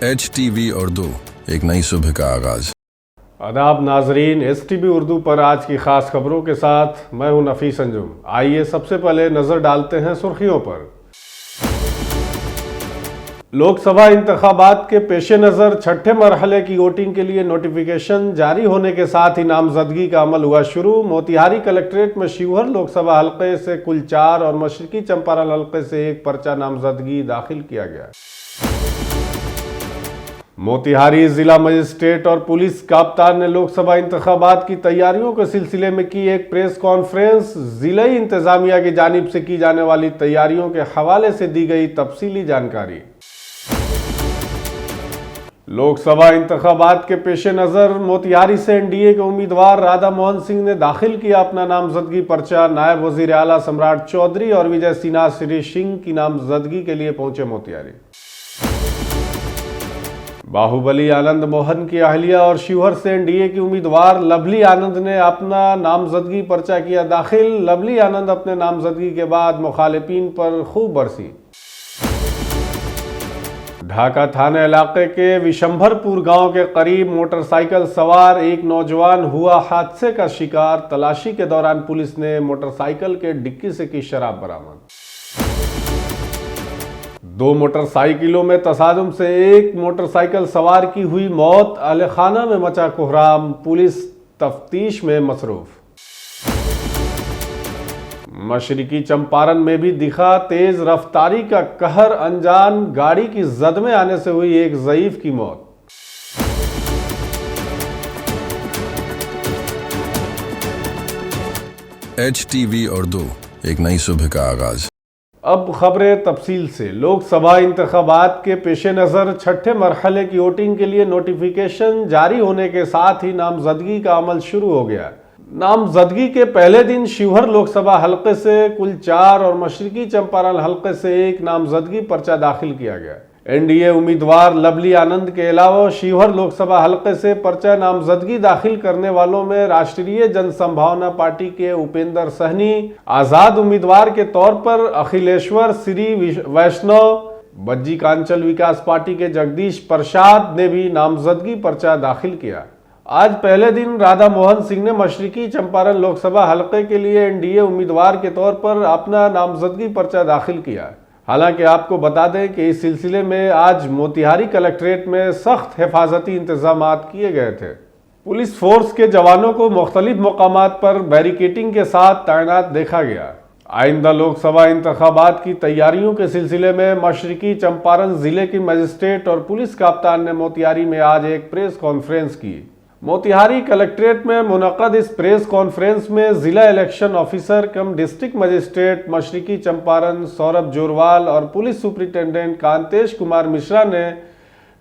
HTV Urdu, एक नई सुबह का आगाज। आदाब नाजरीन, STV उर्दू पर आज की खास खबरों के साथ मैं हूं नफीस अंजुम। आइए सबसे पहले नजर डालते हैं सुर्खियों पर। लोकसभा इंतखाबात के पेश नज़र छठे मरहले की वोटिंग के लिए नोटिफिकेशन जारी होने के साथ ही नामजदगी का अमल हुआ शुरू। मोतिहारी कलेक्ट्रेट में शिवहर लोकसभा हल्के से कुल 4 और मशरकी चंपारण हल्के से 1 पर्चा नामजदगी दाखिल किया गया। मोतिहारी जिला मजिस्ट्रेट और पुलिस कप्तान ने लोकसभा इंतखाबात की तैयारियों के सिलसिले में की एक प्रेस कॉन्फ्रेंस। जिलाई इंतजामिया की जानिब से की जाने वाली तैयारियों के हवाले से दी गई तफसीली जानकारी। लोकसभा इंतखाबात के पेश नज़र मोतिहारी से NDA के उम्मीदवार राधा मोहन सिंह ने दाखिल किया अपना नामजदगी पर्चा। नायब वजीर आला सम्राट चौधरी और विजय सिन्हा श्री सिंह की नामजदगी के लिए पहुंचे मोतिहारी। बाहुबली आनंद मोहन की अहलिया और शिवहर से NDA की उम्मीदवार लवली आनंद ने अपना नामजदगी पर्चा किया दाखिल। लवली आनंद अपने नामजदगी के बाद मुखालिफिन पर खूब बरसी। ढाका थाना इलाके के विशंभरपुर गांव के करीब मोटरसाइकिल सवार एक नौजवान हुआ हादसे का शिकार। तलाशी के दौरान पुलिस ने मोटरसाइकिल के डिक्की से की शराब बरामद। 2 मोटरसाइकिलों में तसादुम से एक मोटरसाइकिल सवार की हुई मौत। अहलखाना में मचा कोहराम, पुलिस तफ्तीश में मसरूफ। मशरिकी चंपारण में भी दिखा तेज रफ्तारी का कहर। अनजान गाड़ी की जद में आने से हुई एक ज़ईफ की मौत। HTV उर्दू, एक नई सुबह का आगाज। अब खबरें तफसील से। लोकसभा इंतखाबात के पेश नज़र छठे मरहले की वोटिंग के लिए नोटिफिकेशन जारी होने के साथ ही नामजदगी का अमल शुरू हो गया। नामजदगी के पहले दिन शिवहर लोकसभा हल्के से कुल 4 और मशरकी चंपारण हल्के से 1 नामजदगी पर्चा दाखिल किया गया। NDA उम्मीदवार लवली आनंद के अलावा शिवहर लोकसभा हल्के से पर्चा नामजदगी दाखिल करने वालों में राष्ट्रीय जनसंभावना पार्टी के उपेंद्र सहनी, आजाद उम्मीदवार के तौर पर अखिलेश्वर श्री वैष्णव, बज्जी कांचल विकास पार्टी के जगदीश प्रसाद ने भी नामजदगी पर्चा दाखिल किया। आज पहले दिन राधा मोहन सिंह ने मशरकी चंपारण लोकसभा हल्के के लिए NDA उम्मीदवार के तौर पर अपना नामजदगी पर्चा दाखिल किया। हालांकि आपको बता दें कि इस सिलसिले में आज मोतिहारी कलेक्ट्रेट में सख्त हिफाजती इंतजाम किए गए थे। पुलिस फोर्स के जवानों को मुख्तलिफ मकामात पर बैरिकेटिंग के साथ तैनात देखा गया। आइंदा लोकसभा इंतखाबात की तैयारियों के सिलसिले में मशरकी चंपारण जिले की मजिस्ट्रेट और पुलिस कप्तान ने मोतिहारी में आज एक प्रेस कॉन्फ्रेंस की। मोतिहारी कलेक्ट्रेट में मुनक्कद इस प्रेस कॉन्फ्रेंस में जिला इलेक्शन ऑफिसर कम डिस्ट्रिक्ट मजिस्ट्रेट मशरकी चंपारण सौरभ जोरवाल और पुलिस सुपरिटेंडेंट कांतेश कुमार मिश्रा ने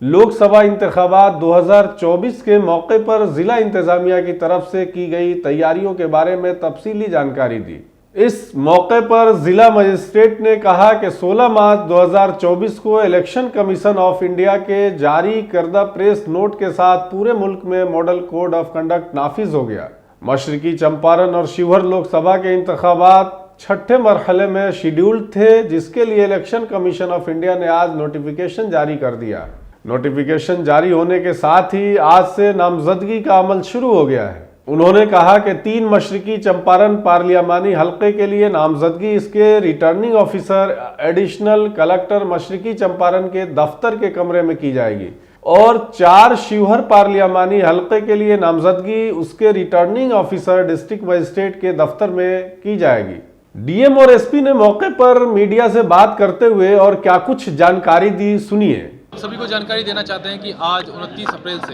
लोकसभा इंतखाबात 2024 के मौके पर जिला इंतजामिया की तरफ से की गई तैयारियों के बारे में तफसीली जानकारी दी। इस मौके पर जिला मजिस्ट्रेट ने कहा कि 16 मार्च 2024 को इलेक्शन कमीशन ऑफ इंडिया के जारी करदा प्रेस नोट के साथ पूरे मुल्क में मॉडल कोड ऑफ कंडक्ट नाफिज हो गया। मशरकी चंपारण और शिवहर लोकसभा के इंतखाबात छठे मरहले में शेड्यूल्ड थे, जिसके लिए इलेक्शन कमीशन ऑफ इंडिया ने आज नोटिफिकेशन जारी कर दिया। नोटिफिकेशन जारी होने के साथ ही आज से नामजदगी का अमल शुरू हो गया है। उन्होंने कहा कि 3 मशरकी चंपारण पार्लियामानी हल्के के लिए नामजदगी इसके रिटर्निंग ऑफिसर एडिशनल कलेक्टर मशरकी चंपारण के दफ्तर के कमरे में की जाएगी और 4 शिवहर पार्लियामानी हल्के के लिए नामजदगी उसके रिटर्निंग ऑफिसर डिस्ट्रिक्ट मजिस्ट्रेट के दफ्तर में की जाएगी। DM और SP ने मौके पर मीडिया से बात करते हुए और क्या कुछ जानकारी दी, सुनिए। सभी को जानकारी देना चाहते हैं कि आज 29 अप्रैल से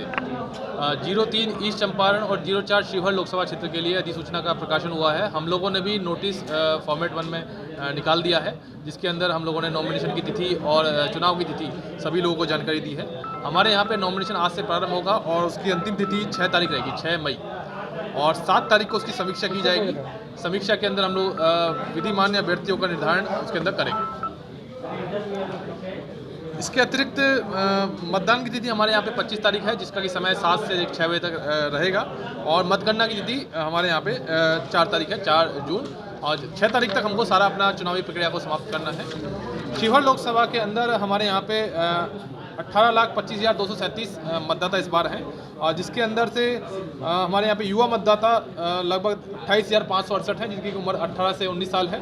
03 ईस्ट चंपारण और 04 शिवहर लोकसभा क्षेत्र के लिए अधिसूचना का प्रकाशन हुआ है। हम लोगों ने भी नोटिस फॉर्मेट 1 में निकाल दिया है, जिसके अंदर हम लोगों ने नॉमिनेशन की तिथि और चुनाव की तिथि सभी लोगों को जानकारी दी है। हमारे यहाँ पे नॉमिनेशन आज से प्रारंभ होगा और उसकी अंतिम तिथि 6 तारीख रहेगी, 6 मई, और 7 तारीख को उसकी समीक्षा की जाएगी। समीक्षा के अंदर हम लोग विधिमान्य अभ्यर्थियों का निर्धारण उसके अंदर करेंगे। इसके अतिरिक्त मतदान की तिथि हमारे यहाँ पे 25 तारीख है, जिसका कि समय 7 से 6 बजे तक रहेगा, और मतगणना की तिथि हमारे यहाँ पे 4 तारीख है, 4 जून, और 6 तारीख तक हमको सारा अपना चुनावी प्रक्रिया को समाप्त करना है। शिवहर लोकसभा के अंदर हमारे यहाँ पे 18,25,237 मतदाता इस बार हैं, और जिसके अंदर से हमारे यहाँ पे युवा मतदाता लगभग 28,568 हैं, जिनकी उम्र 18 से 19 साल है,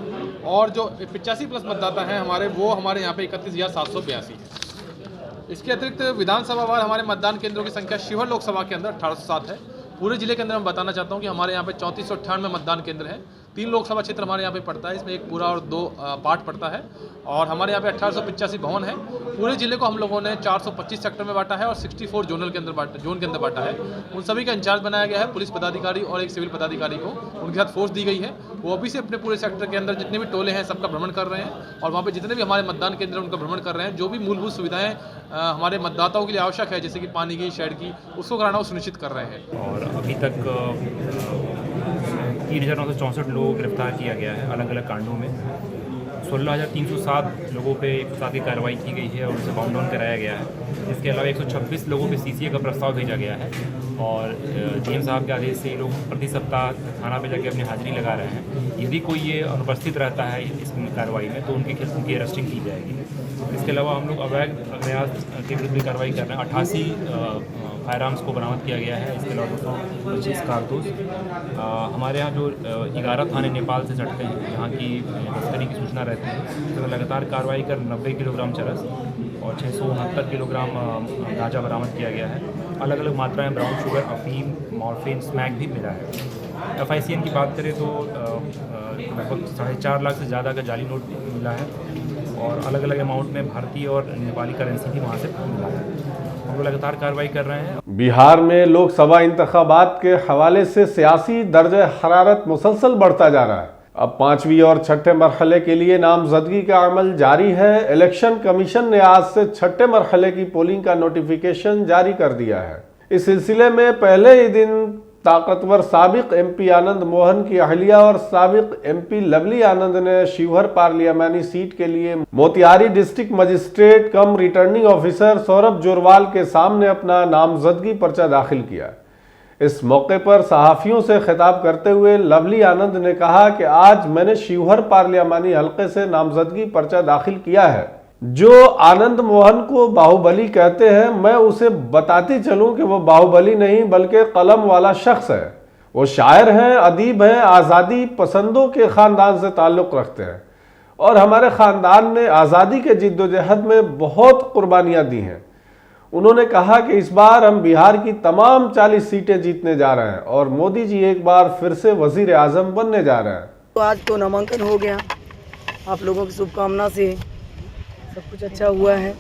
और जो 85 प्लस मतदाता हैं हमारे यहाँ पे 31,782 है। इसके अतिरिक्त विधानसभा वार हमारे मतदान केंद्रों की संख्या शिवहर लोकसभा के अंदर 1807 है। पूरे जिले के अंदर मैं बताना चाहता हूँ कि हमारे यहाँ पे 3498 मतदान केंद्र हैं। 3 लोकसभा क्षेत्र हमारे यहाँ पे पड़ता है, इसमें एक पूरा और 2 पार्ट पड़ता है, और हमारे यहाँ पे 1885 भवन है। पूरे जिले को हम लोगों ने 425 सेक्टर में बांटा है और 64 जोन के अंदर बांटा है। उन सभी का इंचार्ज बनाया गया है पुलिस पदाधिकारी और एक सिविल पदाधिकारी को, उनके साथ फोर्स दी गई है। वो अभी से अपने पूरे सेक्टर के अंदर जितने भी टोले हैं सबका भ्रमण कर रहे हैं, और वहाँ पे जितने भी हमारे मतदान केंद्र हैं उनका भ्रमण कर रहे हैं। जो भी मूलभूत सुविधाएं हमारे मतदाताओं के लिए आवश्यक है, जैसे कि पानी की, शेड की, उसको कराना वो सुनिश्चित कर रहे हैं। और अभी तक 3,964 लोगों को गिरफ्तार किया गया है अलग अलग कांडों में। 16,307 लोगों पे एक साथ ही कार्रवाई की गई है और उसे बाउंड डाउन कराया गया है। इसके अलावा 126 लोगों पे CCA का प्रस्ताव भेजा गया है, और DM साहब के आदेश से ये लोग प्रति सप्ताह थाना पे जाके अपनी हाजिरी लगा रहे हैं। यदि कोई ये अनुपस्थित रहता है इस कार्रवाई में तो उनकी अरेस्टिंग की जाएगी। इसके अलावा हम लोग अवैध अभ्यास के विरुद्ध भी कार्रवाई कर रहे हैं। 88 फायर आर्म्स को बरामद किया गया है। इसके अलावा 225 कारतूस। हमारे यहाँ जो 11 थाने नेपाल से सटते हैं, जहाँ की तस्करी की सूचना रहती है, तो लगातार कार्रवाई कर 90 किलोग्राम चरस और 669 किलोग्राम गांजा बरामद किया गया है। अलग अलग मात्रा में ब्राउन शुगर, अफीम, मॉर्फिन, स्मैक भी मिला है। FICN की बात करें तो लगभग 4.5 लाख से ज़्यादा का जाली नोट मिला है, और अलग अलग अमाउंट में भारतीय और नेपाली करेंसी भी वहाँ से मिला है। हम लोग लगातार कार्रवाई कर रहे हैं। बिहार में लोकसभा इंतखाबात के हवाले से सियासी दर्जे हरारत मुसलसल बढ़ता जा रहा है। अब 5वीं और छठे मरहले के लिए नामजदगी का अमल जारी है। इलेक्शन कमीशन ने आज से छठे मरहले की पोलिंग का नोटिफिकेशन जारी कर दिया है। इस सिलसिले में पहले ही दिन ताकतवर साबिक MP आनंद मोहन की अहलिया और साबिक MP लवली आनंद ने शिवहर पार्लियामानी सीट के लिए मोतिहारी डिस्ट्रिक्ट मजिस्ट्रेट कम रिटर्निंग ऑफिसर सौरभ जोरवाल के सामने अपना नामजदगी पर्चा दाखिल किया। इस मौके पर सहाफियों से खिताब करते हुए लवली आनंद ने कहा कि आज मैंने शिवहर पार्लियामानी हलके से नामजदगी पर्चा दाखिल किया है। जो आनंद मोहन को बाहुबली कहते हैं, मैं उसे बताती चलूं कि वो बाहुबली नहीं बल्कि कलम वाला शख्स है। वो शायर हैं, अदीब हैं, आज़ादी पसंदों के ख़ानदान से ताल्लुक़ रखते हैं, और हमारे ख़ानदान ने आज़ादी के जिद्दोजहद में बहुत कुर्बानियाँ दी हैं। उन्होंने कहा कि इस बार हम बिहार की तमाम 40 सीटें जीतने जा रहे हैं और मोदी जी एक बार फिर से वज़ीर आज़म बनने जा रहे हैं। तो आज तो नामांकन हो गया, आप लोगों की शुभकामना से सब कुछ अच्छा हुआ है।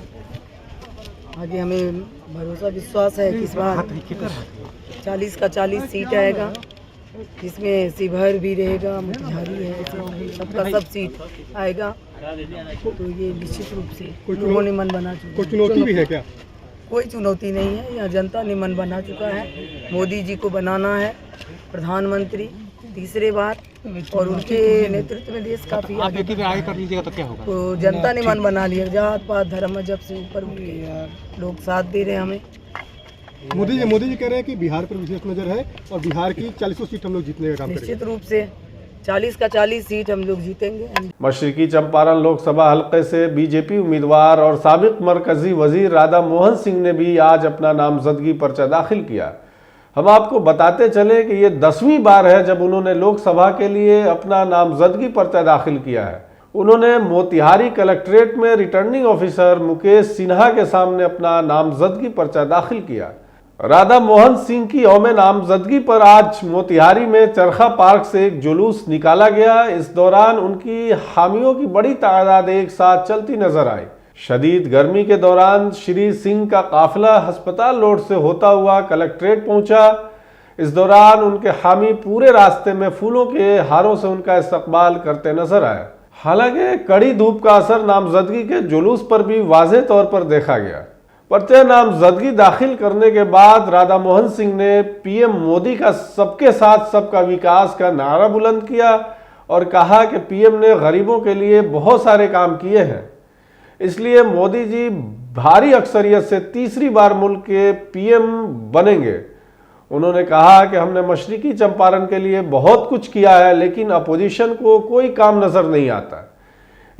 आगे हमें भरोसा विश्वास है कि इस बार 40 का 40 सीट आएगा, जिसमें शिवहर भी रहेगा, मोतिहारी है, सबका सब सीट आएगा। तो ये निश्चित रूप से लोगों ने मन बना चुका है। कोई चुनौती भी है क्या? कोई चुनौती नहीं है, यहाँ जनता ने मन बना चुका है। मोदी जी को बनाना है प्रधानमंत्री तीसरे बार, और उनके नेतृत्व में देश काफी आगे कर लीजिएगा तो क्या होगा? तो जनता ने मन बना लिया। जात पात धर्म जब से ऊपर उठ के लोग साथ दे रहे हैं हमें। मोदी जी कह रहे हैं कि बिहार पर विशेष नजर है और बिहार की 40 सीट हम लोग जीतने का काम करेंगे। निश्चित रूप से 40 का 40 सीट हम लोग जीतेंगे। मशरिकी चंपारण लोकसभा हलके से बीजेपी उम्मीदवार और साबिक मरकजी वजीर राधा मोहन सिंह ने भी आज अपना नामजदगी पर्चा दाखिल किया। हम आपको बताते चले कि ये 10वीं बार है जब उन्होंने लोकसभा के लिए अपना नामजदगी पर्चा दाखिल किया है। उन्होंने मोतिहारी कलेक्ट्रेट में रिटर्निंग ऑफिसर मुकेश सिन्हा के सामने अपना नामजदगी पर्चा दाखिल किया। राधा मोहन सिंह की यौम नामजदगी पर आज मोतिहारी में चरखा पार्क से एक जुलूस निकाला गया। इस दौरान उनकी हामियों की बड़ी तादाद एक साथ चलती नजर आई। शदीद गर्मी के दौरान श्री सिंह का काफिला अस्पताल रोड से होता हुआ कलेक्ट्रेट पहुंचा। इस दौरान उनके हामी पूरे रास्ते में फूलों के हारों से उनका इस्तकबाल करते नजर आए। हालांकि कड़ी धूप का असर नामजदगी के जुलूस पर भी वाज़ेह तौर पर देखा गया। पर्चे नामजदगी दाखिल करने के बाद राधा मोहन सिंह ने PM मोदी का सबके साथ सबका विकास का नारा बुलंद किया और कहा कि PM ने गरीबों के लिए बहुत सारे काम किए हैं, इसलिए मोदी जी भारी अक्सरियत से तीसरी बार मुल्क के PM बनेंगे। उन्होंने कहा कि हमने मशरिकी चंपारण के लिए बहुत कुछ किया है, लेकिन अपोजिशन को कोई काम नजर नहीं आता।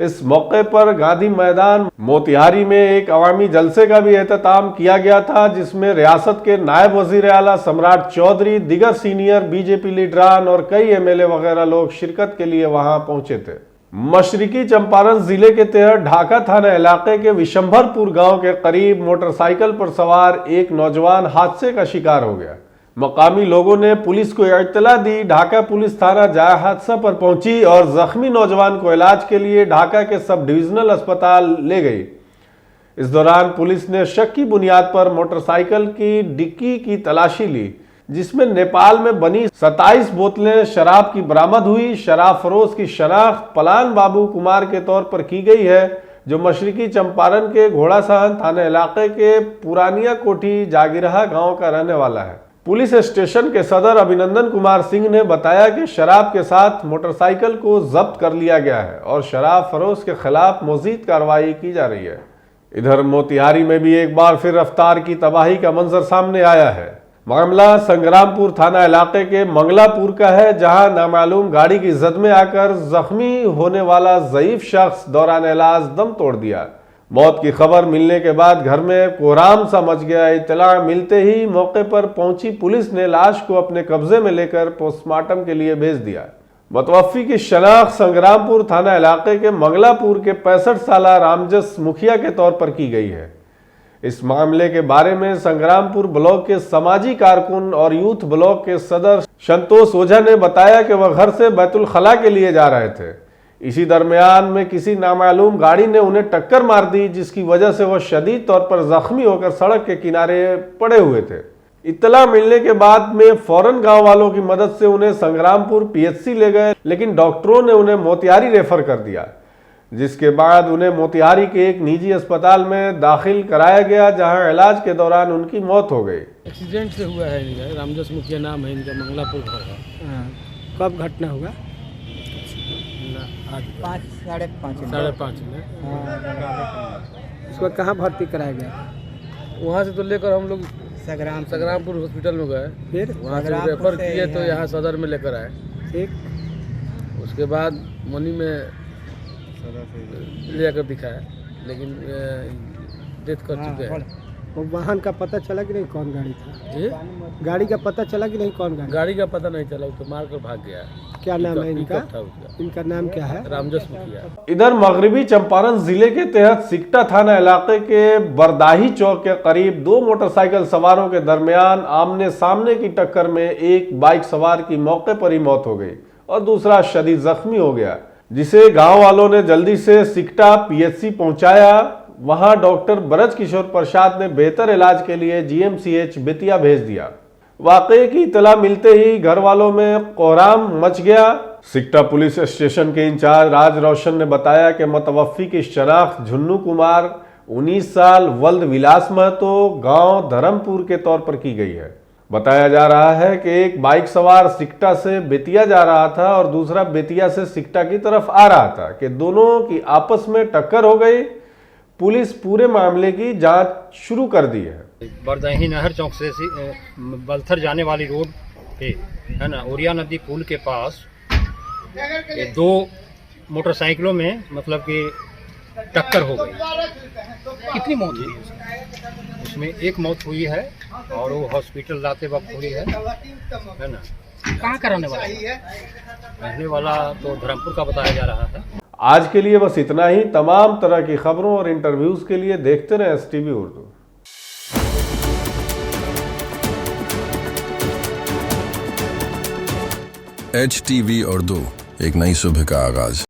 इस मौके पर गांधी मैदान मोतिहारी में एक अवामी जलसे का भी एहतमाम किया गया था, जिसमें रियासत के नायब वजीर आला सम्राट चौधरी, दिगर सीनियर बीजेपी लीडरान और कई एमएलए वगैरह लोग शिरकत के लिए वहां पहुंचे थे। मशरिकी चंपारण जिले के तहत ढाका थाना इलाके के विशंभरपुर गांव के करीब मोटरसाइकिल पर सवार एक नौजवान हादसे का शिकार हो गया। मकामी लोगों ने पुलिस को इत्तला दी। ढाका पुलिस थाना जाए हादसा पर पहुंची और जख्मी नौजवान को इलाज के लिए ढाका के सब डिविजनल अस्पताल ले गई। इस दौरान पुलिस ने शक की बुनियाद पर मोटरसाइकिल की डिक्की की तलाशी ली, जिसमें नेपाल में बनी 27 बोतलें शराब की बरामद हुई। शराब फरोश की शनाख्त पलान बाबू कुमार के तौर पर की गई है, जो मशरिकी चंपारण के घोड़ासहन थाना इलाके के पुरानिया कोठी जागिरहा गांव का रहने वाला है। पुलिस स्टेशन के सदर अभिनंदन कुमार सिंह ने बताया कि शराब के साथ मोटरसाइकिल को जब्त कर लिया गया है और शराब फरोश के खिलाफ मजीद कार्रवाई की जा रही है। इधर मोतिहारी में भी एक बार फिर रफ्तार की तबाही का मंजर सामने आया है। मामला संग्रामपुर थाना इलाके के मंगलापुर का है, जहां नामालूम गाड़ी की जद में आकर जख्मी होने वाला ज़ईफ शख्स दौरान इलाज दम तोड़ दिया। मौत की खबर मिलने के बाद घर में कोहराम सा मच गया। इत्तला मिलते ही मौके पर पहुंची पुलिस ने लाश को अपने कब्जे में लेकर पोस्टमार्टम के लिए भेज दिया। मुतवफ़्फ़ी की शनाख्त संग्रामपुर थाना इलाके के मंगलापुर के 65 साल रामजस मुखिया के तौर पर की गई है। इस मामले के बारे में संग्रामपुर ब्लॉक के समाजी कारकुन और यूथ ब्लॉक के सदर संतोष ओझा ने बताया कि वह घर से बैतुल खला के लिए जा रहे थे। इसी दरमियान में किसी नामालूम गाड़ी ने उन्हें टक्कर मार दी, जिसकी वजह से वह शदीद तौर पर जख्मी होकर सड़क के किनारे पड़े हुए थे। इत्तला मिलने के बाद में फौरन गांव वालों की मदद से उन्हें संग्रामपुर पीएचसी ले गए, लेकिन डॉक्टरों ने उन्हें मोतिहारी रेफर कर दिया, जिसके बाद उन्हें मोतिहारी के एक निजी अस्पताल में दाखिल कराया गया, जहां इलाज के दौरान उनकी मौत हो गई। एक्सीडेंट से हुआ है इनका, रामजस मुखिया नाम है इनका, मंगलापुर घर है। कब घटना हुआ? 5:30 में। इसको कहाँ भर्ती कराया गया? वहाँ से तो लेकर हम लोग संग्रामपुर हॉस्पिटल में गए, फिर वहाँ से रेफर किए तो यहाँ सदर में लेकर आए। ठीक, उसके बाद मनी में लेकर दिखाया, लेकिन डेथ कर चुके हैं। वो वाहन का पता चला कि नहीं कौन गाड़ी था? गाड़ी का पता चला कि नहीं कौन गाड़ी? गाड़ी का पता नहीं चला, तो मार कर भाग गया। क्या नाम है इनका? इनका नाम क्या है? रामजस मुखिया। इधर मगरबी चंपारण जिले के तहत सिकटा थाना इलाके के बरदाही चौक के करीब दो मोटरसाइकिल सवारों के दरमियान आमने सामने की टक्कर में एक बाइक सवार की मौके पर ही मौत हो गई और दूसरा शदीद जख्मी हो गया, जिसे गांव वालों ने जल्दी से सिकटा पीएचसी पहुंचाया। वहां डॉक्टर ब्रज किशोर प्रसाद ने बेहतर इलाज के लिए जीएमसीएच बेतिया भेज दिया। वाकये की इतला मिलते ही घर वालों में कोहराम मच गया। सिकटा पुलिस स्टेशन के इंचार्ज राज रोशन ने बताया कि मुतवफ़्फ़ी की शनाख्त झुन्नू कुमार 19 साल वल्द विलास महतो गांव धर्मपुर के तौर पर की गई है। बताया जा रहा है कि एक बाइक सवार सिकटा से बेतिया जा रहा था और दूसरा बेतिया से सिकटा की तरफ आ रहा था कि दोनों की आपस में टक्कर हो गई। पुलिस पूरे मामले की जांच शुरू कर दी है। बरदाही नहर चौक से बलथर जाने वाली रोड पे है ना, ओरिया नदी पुल के पास ये दो मोटरसाइकिलों में मतलब कि टक्कर हो गई। कितनी मौत हुई? उसमें एक मौत हुई है और वो हॉस्पिटल लाते वक्त हुई है ना। कहाँ का रहने वाला है? रहने वाला तो धर्मपुर का बताया जा रहा है। आज के लिए बस इतना ही। तमाम तरह की खबरों और इंटरव्यूज के लिए देखते रहें STV उर्दू। HTV उर्दू, एक नई सुबह का आगाज।